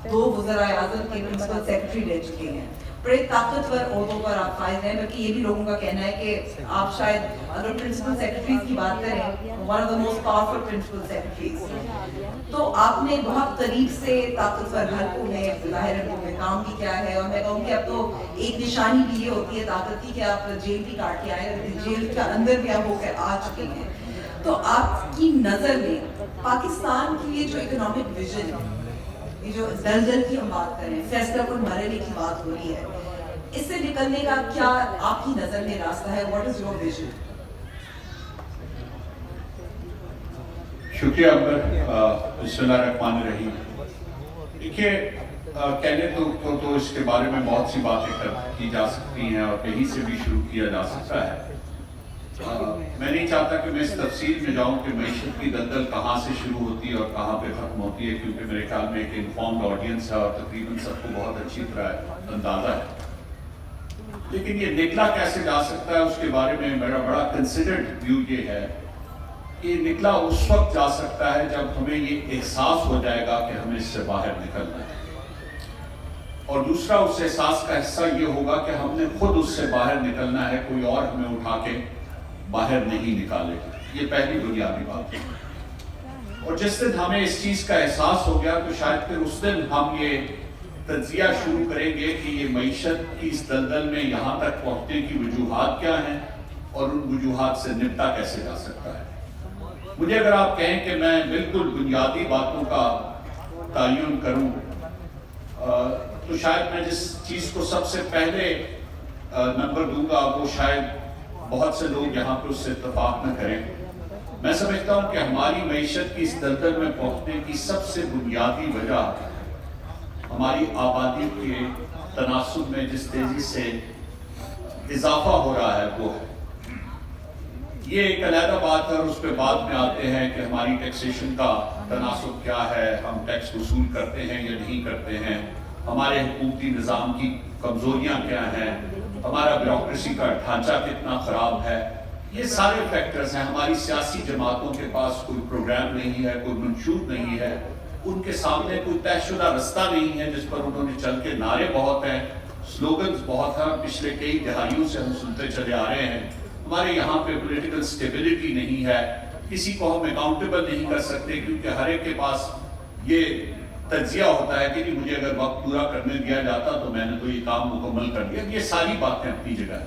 2 वज़ीर आज़म के principal secretary रह चुके हैं, बड़े ताकतवर ओहदों पर आप फाइज हैं। बल्कि ये भी लोगों का कहना है कि आप शायद अगर प्रिंसिपल सेक्रेटरीज की बात करें, one of the most powerful principal secretaries, तो आपने बहुत करीब से ताकतवर हलकों में ज़ाहिर में काम भी किया है। और मैं कहूँ कि अब तो एक निशानी भी ये होती है ताकत की कि आप जेल भी काट के आए, जेल का अंदर भी आप होकर आ चुके हैं। तो आपकी नज़र में पाकिस्तान की ये जो इकोनॉमिक विजन है, ये जो दलदल की हम बात करें, फैसला कुल मरने की बात हो रही है, इससे निकलने का क्या आपकी नजर में रास्ता है? What is your vision? शुक्रिया अंबर। बिस्मिल्लाहिर्रहमानिर्रहीम। देखिए, कहने तो इसके बारे में बहुत सी बातें की जा सकती हैं और कहीं से भी शुरू किया जा सकता है। मैं नहीं चाहता कि मैं इस तफसील में जाऊं कि मईशत की दलदल कहाँ से शुरू होती है और कहाँ पे ख़त्म होती है, क्योंकि मेरे ख्याल में एक इन्फॉर्म्ड ऑडियंस है और तकरीबन सबको बहुत अच्छी तरह अंदाज़ा है। लेकिन ये निकला कैसे जा सकता है उसके बारे में मेरा बड़ा कंसिडर्ड व्यू ये है कि निकला उस वक्त जा सकता है जब हमें ये एहसास हो जाएगा कि हमें इससे बाहर निकलना है, और दूसरा उस एहसास का हिस्सा ये होगा कि हमने खुद उससे बाहर निकलना है, कोई और हमें उठा के बाहर नहीं निकालेगा। ये पहली बुनियादी बात है। और जिस दिन हमें इस चीज़ का एहसास हो गया तो शायद फिर उस दिन हम ये तज्जिया शुरू करेंगे कि ये मईशत की इस दलदल में यहाँ तक पहुँचने की वजूहात क्या हैं और उन वजूहात से निपटा कैसे जा सकता है। मुझे अगर आप कहें कि मैं बिल्कुल बुनियादी बातों का तयन करूँ तो शायद मैं जिस चीज़ को सबसे पहले नंबर दूंगा वो शायद बहुत से लोग यहाँ पर उससे इत्तेफाक न करें। मैं समझता हूँ कि हमारी मईशत की इस दलदल में पहुँचने की सबसे बुनियादी वजह हमारी आबादी के तनासुब में जिस तेजी से इजाफा हो रहा है वो है। ये एक अलग बात है और उस पर बाद में आते हैं कि हमारी टैक्सेशन का तनासुब क्या है, हम टैक्स वसूल करते हैं या नहीं करते हैं, हमारे हुकूमती निज़ाम की कमजोरियाँ क्या हैं, हमारा ब्यूरोक्रेसी का ढांचा कितना खराब है। ये सारे फैक्टर्स हैं। हमारी सियासी जमातों के पास कोई प्रोग्राम नहीं है, कोई मंशूर नहीं है, उनके सामने कोई तयशुदा रास्ता नहीं है जिस पर उन्होंने चल के, नारे बहुत हैं, स्लोगन्स बहुत हैं, पिछले कई दहाइयों से हम सुनते चले आ रहे हैं। हमारे यहाँ पे पॉलिटिकल स्टेबिलिटी नहीं है, किसी को हम अकाउंटेबल नहीं कर सकते क्योंकि हर एक के पास ये तज्जिया होता है कि मुझे अगर वक्त पूरा करने दिया जाता तो मैंने तो ये काम मुकम्मल कर दिया। ये सारी बातें अपनी जगह है,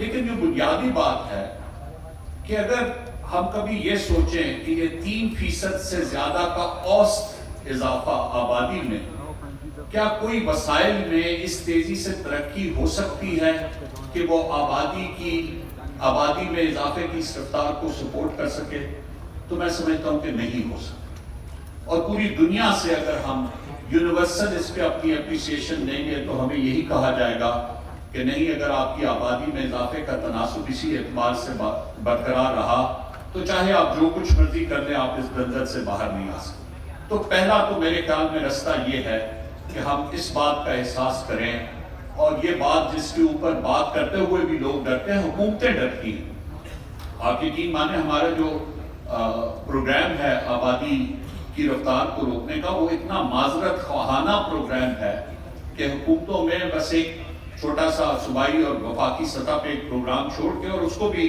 लेकिन जो बुनियादी बात है कि अगर हम कभी ये सोचें कि ये 3% से ज्यादा का औसत इजाफा आबादी में, क्या कोई वसाइल में इस तेजी से तरक्की हो सकती है कि वो आबादी में इजाफे की इस रफ्तार को सपोर्ट कर सके? तो मैं समझता हूँ कि नहीं हो सकता। और पूरी दुनिया से अगर हम यूनिवर्सल इस पे अपनी अप्रिसिएशन देंगे तो हमें यही कहा जाएगा कि नहीं, अगर आपकी आबादी में इजाफे का तनासुब इसी एतबार से बरकरार रहा तो चाहे आप जो कुछ मर्जी कर लें, आप इस दलदल से बाहर नहीं आ सकते। तो पहला तो मेरे ख्याल में रास्ता ये है कि हम इस बात का एहसास करें, और ये बात जिसके ऊपर बात करते हुए भी लोग डरते हैं, हुकूमतें डरती हैं। आप यकीन माने हमारा जो प्रोग्राम है आबादी की रफ्तार को रोकने का, वो इतना माजरत ख्वाहाना प्रोग्राम है कि हुकूमतों में बस एक छोटा सा सूबाई और वफाकी सतह पे एक प्रोग्राम छोड़ के, और उसको भी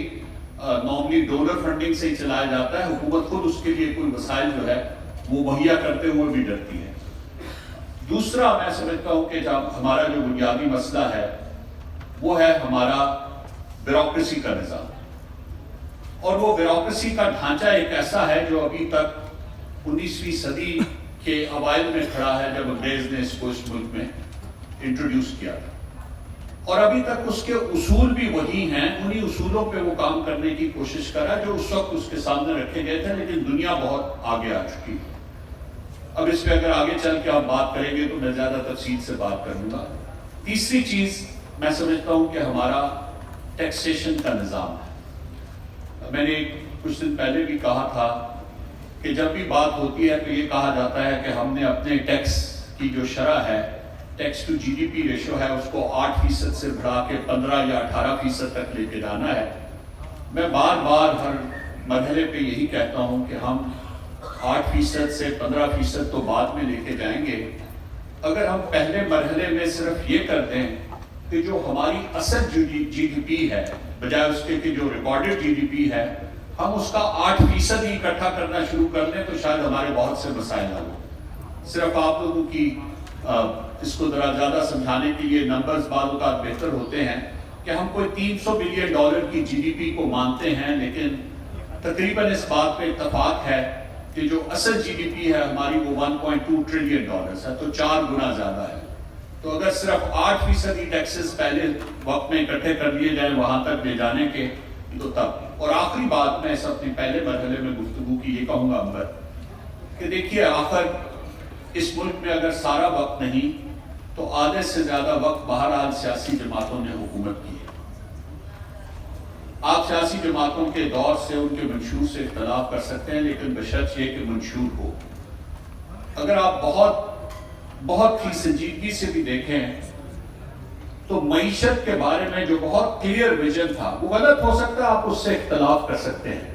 नॉर्मली डोनर फंडिंग से ही चलाया जाता है। हुकूमत खुद उसके लिए कोई वसाइल जो है वो मुहैया करते हुए भी डरती है। दूसरा मैं समझता हूँ कि जब हमारा जो बुनियादी मसला है वो है हमारा ब्यूरोक्रेसी का निज़ाम, और वो ब्यूरोक्रेसी का ढांचा एक ऐसा है जो अभी तक 19वीं सदी के अवाइल में खड़ा है, जब अंग्रेज ने इसको इस मुल्क में इंट्रोड्यूस किया था, और अभी तक उसके उसूल भी वही हैं। उन्हीं उसूलों पे वो काम करने की कोशिश कर रहा है जो उस वक्त उसके सामने रखे गए थे, लेकिन दुनिया बहुत आगे आ चुकी है। अब इस पे अगर आगे चल के आप बात करेंगे तो मैं ज्यादा तफसील से बात करूंगा। तीसरी चीज मैं समझता हूं कि हमारा टैक्सेशन का निज़ाम है। मैंने कुछ दिन पहले भी कहा था कि जब भी बात होती है तो ये कहा जाता है कि हमने अपने टैक्स की जो शरह है, टैक्स टू जीडीपी रेशो है, उसको 8% से बढ़ा के 15 या 18% तक लेके जाना है। मैं बार बार हर मरहले पे यही कहता हूँ कि हम 8% से 15% तो बाद में लेके जाएंगे, اگر ہم پہلے مرحلے میں صرف یہ کر دیں کہ جو ہماری اصل جی ڈی پی ہے بجائے اس کے کہ جو ریکارڈڈ جی ڈی پی ہے ہم اس کا 8% ہی اکٹھا کرنا شروع کر دیں تو شاید ہمارے بہت سے مسائل حل ہوں۔ صرف آپ لوگوں کی اس کو ذرا زیادہ سمجھانے کے لیے نمبرز بعض اوقات بہتر ہوتے ہیں کہ ہم کوئی $300 بلین کی جی ڈی پی کو مانتے ہیں، لیکن تقریباً اس بات پہ اتفاق ہے کہ جو اصل جی ڈی پی ہے ہماری وہ $1.2 ٹریلین ہے، تو 4 گنا زیادہ ہے۔ تو اگر صرف 8% ٹیکسز پہلے وقت میں اکٹھے کر لیے جائیں وہاں تک لے جانے کے تو تب۔ اور آخری بات میں اس اپنے پہلے مرحلے میں گفتگو کی یہ کہوں گا امبر کہ دیکھیے آخر اس ملک میں اگر سارا وقت نہیں تو آدھے سے زیادہ وقت بہرحال سیاسی جماعتوں نے حکومت کی ہے۔ آپ سیاسی جماعتوں کے دور سے ان کے منشور سے اختلاف کر سکتے ہیں، لیکن بشرط یہ کہ منشور ہو۔ اگر آپ بہت ہی سنجیدگی سے بھی دیکھیں تو معیشت کے بارے میں جو بہت کلیئر ویژن تھا وہ غلط ہو سکتا ہے، آپ اس سے اختلاف کر سکتے ہیں،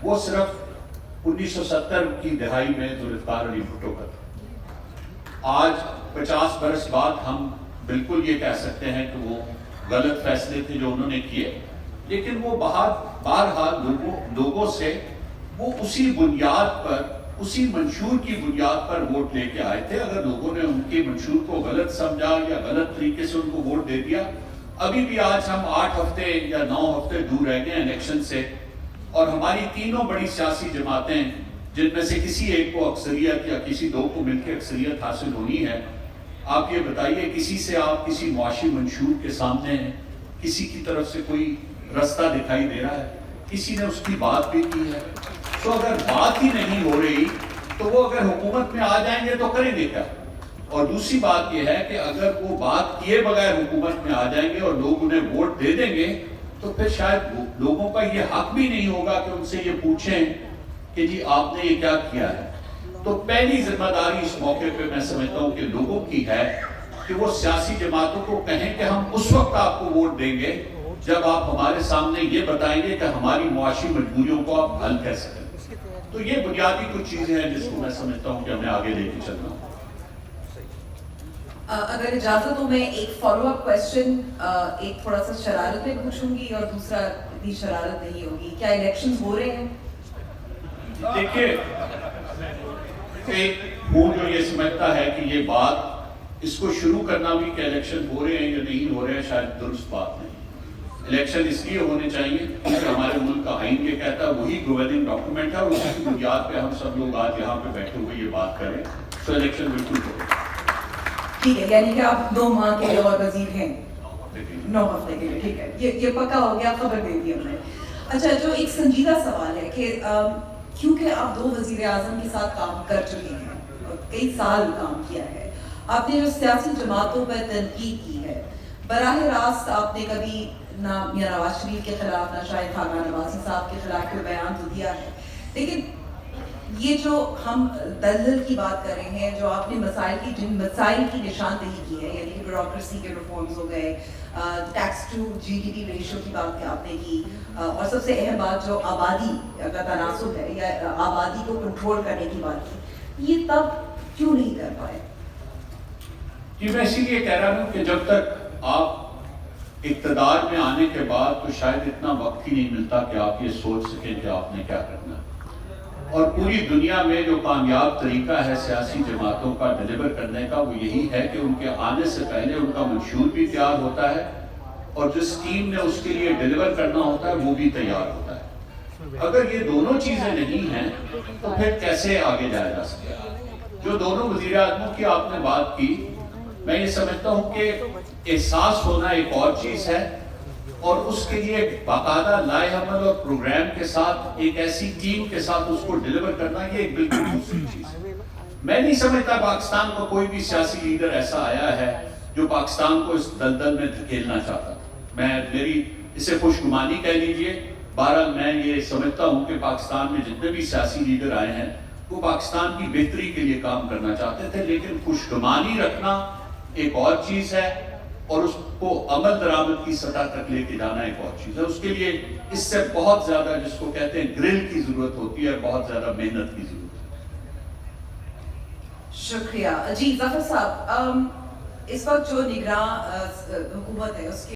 وہ صرف 1970 کی دہائی میں ذوالفقار علی بھٹو کا تھا۔ آج 50 برس بعد ہم بالکل یہ کہہ سکتے ہیں کہ وہ غلط فیصلے تھے جو انہوں نے کیے، لیکن وہ بہرحال لوگوں سے وہ اسی بنیاد پر، اسی منشور کی بنیاد پر ووٹ لے کے آئے تھے۔ اگر لوگوں نے ان کے منشور کو غلط سمجھا یا غلط طریقے سے ان کو ووٹ دے دیا، ابھی بھی آج ہم 8 ہفتے یا 9 ہفتے دور رہ گئے الیکشن سے، اور ہماری تینوں بڑی سیاسی جماعتیں جن میں سے کسی ایک کو اکثریت یا کسی دو کو مل کے اکثریت حاصل ہونی ہے، آپ یہ بتائیے کسی سے آپ کسی معاشی منشور کے سامنے ہیں، کسی کی طرف سے کوئی رستہ دکھائی دے رہا ہے؟ کسی نے اس کی بات بھی کی ہے؟ تو اگر بات ہی نہیں ہو رہی تو وہ اگر حکومت میں آ جائیں گے تو کریں گے کیا؟ اور دوسری بات یہ ہے کہ اگر وہ بات کیے بغیر حکومت میں آ جائیں گے اور لوگ انہیں ووٹ دے دیں گے تو پھر شاید لوگوں کا یہ حق بھی نہیں ہوگا کہ ان سے یہ پوچھیں کہ جی آپ نے یہ کیا کیا ہے۔ تو پہلی ذمہ داری اس موقع پہ میں سمجھتا ہوں کہ لوگوں کی ہے کہ وہ سیاسی جماعتوں کو کہیں کہ ہم اس وقت آپ کو ووٹ دیں گے جب آپ ہمارے سامنے یہ بتائیں گے کہ ہماری معاشی مجبوریوں کو آپ حل کر سکیں۔ تو یہ بنیادی کچھ چیزیں ہیں جس کو میں سمجھتا ہوں کہ ہمیں آگے لے کے چلنا ہوں۔ اگر اجازت ہو میں ایک فالو اپ کوشچن ایک تھوڑا سا شرارت میں پوچھوں گی اور دوسرا اتنی شرارت نہیں ہوگی۔ کیا الیکشن ہو رہے ہیں؟ دیکھیے وہ جو یہ سمجھتا ہے کہ یہ بات اس کو شروع کرنا بھی کہ الیکشن ہو رہے ہیں یا نہیں ہو رہے ہیں، شاید درست بات نہیں۔ الیکشن اس لیے ہونے چاہیے کیونکہ ہمارے ملک کا آئین یہ کہتا ہے، وہی گورننگ ڈاکومنٹ ہے، اور اس کی بنیاد پہ ہم سب لوگ آج یہاں پہ بیٹھے ہوئے یہ بات کریں، تو الیکشن بالکل ہو۔ ٹھیک ہے، یعنی کہ آپ 2 ماہ کے لیے اور وزیر ہیں، 9 ہفتے کے لیے، ٹھیک ہے، یہ پکا ہو گیا، خبر دے دی ہم نے۔ اچھا، جو ایک سنجیدہ سوال ہے کہ کیونکہ آپ 2 وزیر اعظم کے ساتھ کام کر چکے ہیں اور کئی سال کام کیا ہے، آپ نے جو سیاسی جماعتوں پر تنقید کی ہے، براہ راست آپ نے کبھی نہ میاں نواز شریف کے خلاف نہ شاہد خاقان نوازی صاحب کے خلاف کوئی بیان تو دیا ہے، لیکن یہ جو ہم دلدل کی بات کر رہے ہیں، جو آپ نے جن مسائل کی نشاندہی کی ہے، یعنی کہ بیوروکریسی کے ریفارمز ہو گئے، tax to G D P ratio کی بات آپ نے کی، اور سب سے اہم بات جو آبادی کا تناسب ہے یا آبادی کو کنٹرول کرنے کی بات کی، یہ تب کیوں نہیں کر پائے؟ جی میں اسی لیے کہہ رہا ہوں کہ جب تک آپ اقتدار میں آنے کے بعد تو شاید اتنا وقت ہی نہیں ملتا کہ آپ یہ سوچ سکیں کہ آپ نے کیا کرنا ہے۔ اور پوری دنیا میں جو کامیاب طریقہ ہے سیاسی جماعتوں کا ڈیلیور کرنے کا وہ یہی ہے کہ ان کے آنے سے پہلے ان کا منشور بھی تیار ہوتا ہے اور جس ٹیم نے اس کے لیے ڈیلیور کرنا ہوتا ہے وہ بھی تیار ہوتا ہے۔ اگر یہ دونوں چیزیں نہیں ہیں تو پھر کیسے آگے جایا جا سکتا ہے؟ جو دونوں وزیر اعظموں کی آپ نے بات کی، میں یہ سمجھتا ہوں کہ احساس ہونا ایک اور چیز ہے، اور اس کے لیے باقاعدہ لائحہ عمل اور پروگرام کے ساتھ ایک ایسی ٹیم کے ساتھ اس کو ڈیلیور کرنا، یہ ایک بالکل دوسری چیز ہے۔ میں نہیں سمجھتا پاکستان کو کوئی بھی سیاسی لیڈر ایسا آیا ہے جو پاکستان کو اس دلدل میں دھکیلنا چاہتا۔ میری اسے خوش گمانی کہہ لیجئے، بہرحال میں یہ سمجھتا ہوں کہ پاکستان میں جتنے بھی سیاسی لیڈر آئے ہیں وہ پاکستان کی بہتری کے لیے کام کرنا چاہتے تھے، لیکن خوش گمانی رکھنا ایک اور چیز ہے اور اس کو عمل درآمد کی سطح تک لے کے جانا ایک اور چیز ہے۔ اس کے لیے اس سے بہت زیادہ جس کو کہتے ہیں گرل کی ضرورت ہوتی ہے، بہت زیادہ محنت کی ضرورت ہے۔ شکریہ جی ظفر صاحب اس وقت جو نگراں حکومت ہے اس کے